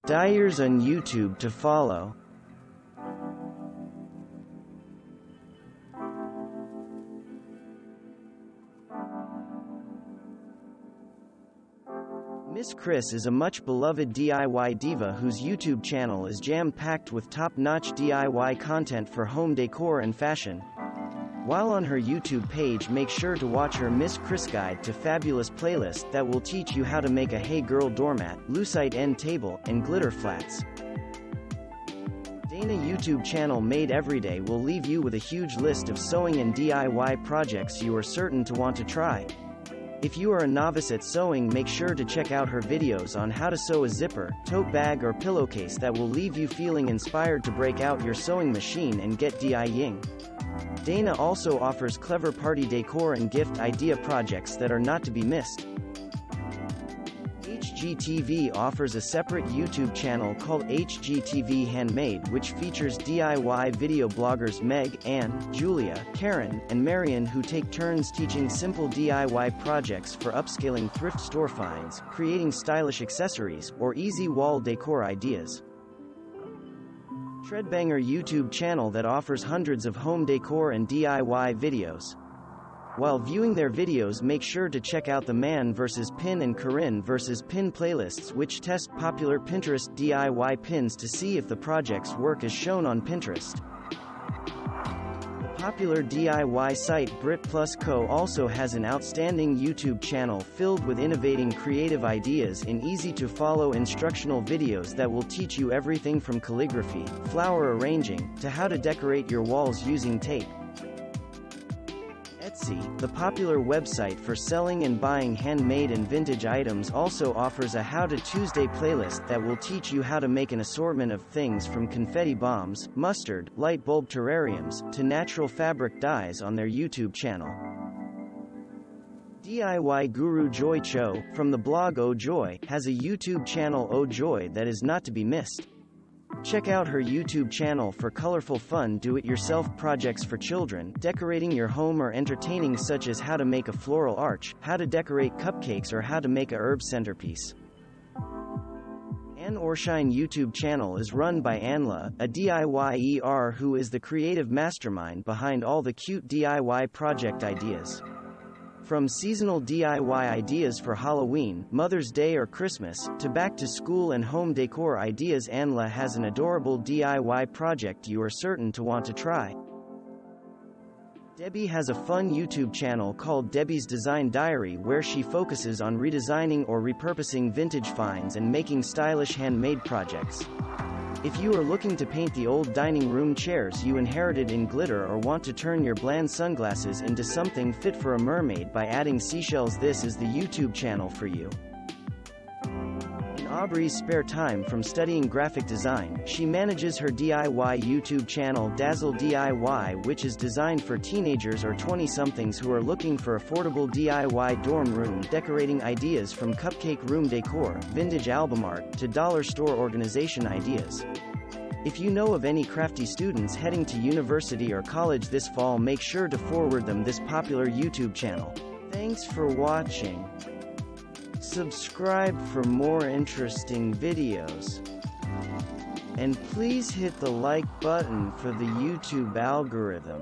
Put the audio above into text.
Dyers on YouTube to follow. Miss Kris is a much-beloved DIY diva whose YouTube channel is jam-packed with top-notch DIY content for home decor and fashion. While on her YouTube page, make sure to watch her Miss Kris Guide to Fabulous playlist that will teach you how to make a Hey Girl doormat, lucite end table, and glitter flats. Dana YouTube channel Made Everyday will leave you with a huge list of sewing and DIY projects you are certain to want to try. If you are a novice at sewing, make sure to check out her videos on how to sew a zipper, tote bag or pillowcase that will leave you feeling inspired to break out your sewing machine and get DIYing. Dana also offers clever party decor and gift idea projects that are not to be missed. HGTV offers a separate YouTube channel called HGTV Handmade, which features DIY video bloggers Meg, Ann, Julia, Karen, and Marion who take turns teaching simple DIY projects for upscaling thrift store finds, creating stylish accessories, or easy wall decor ideas. ThreadBanger YouTube channel that offers hundreds of home decor and DIY videos. While viewing their videos, make sure to check out the Man vs. Pin and Corinne vs. Pin playlists, which test popular Pinterest DIY pins to see if the projects work as shown on Pinterest. The popular DIY site Brit Co also has an outstanding YouTube channel filled with innovating creative ideas in easy-to-follow instructional videos that will teach you everything from calligraphy, flower arranging, to how to decorate your walls using tape. Etsy, the popular website for selling and buying handmade and vintage items, also offers a How to Tuesday playlist that will teach you how to make an assortment of things from confetti bombs, mustard, light bulb terrariums, to natural fabric dyes on their YouTube channel. DIY guru Joy Cho, from the blog Oh Joy, has a YouTube channel Oh Joy that is not to be missed. Check out her YouTube channel for colorful fun do-it-yourself projects for children, decorating your home or entertaining, such as how to make a floral arch, how to decorate cupcakes, or how to make a herb centerpiece. Anneorshine YouTube channel is run by Anla, a DIYer who is the creative mastermind behind all the cute DIY project ideas. From seasonal DIY ideas for Halloween, Mother's Day or Christmas, to back-to-school and home decor ideas, Anla has an adorable DIY project you are certain to want to try. Debi has a fun YouTube channel called Debi's Design Diary, where she focuses on redesigning or repurposing vintage finds and making stylish handmade projects. If you are looking to paint the old dining room chairs you inherited in glitter, or want to turn your bland sunglasses into something fit for a mermaid by adding seashells, this is the YouTube channel for you. In Aubrey's spare time from studying graphic design, she manages her DIY YouTube channel Dazzle DIY, which is designed for teenagers or 20-somethings who are looking for affordable DIY dorm room decorating ideas, from cupcake room decor, vintage album art, to dollar store organization ideas. If you know of any crafty students heading to university or college this fall, make sure to forward them this popular YouTube channel. Thanks for watching. Subscribe for more interesting videos. And please hit the like button for the YouTube algorithm.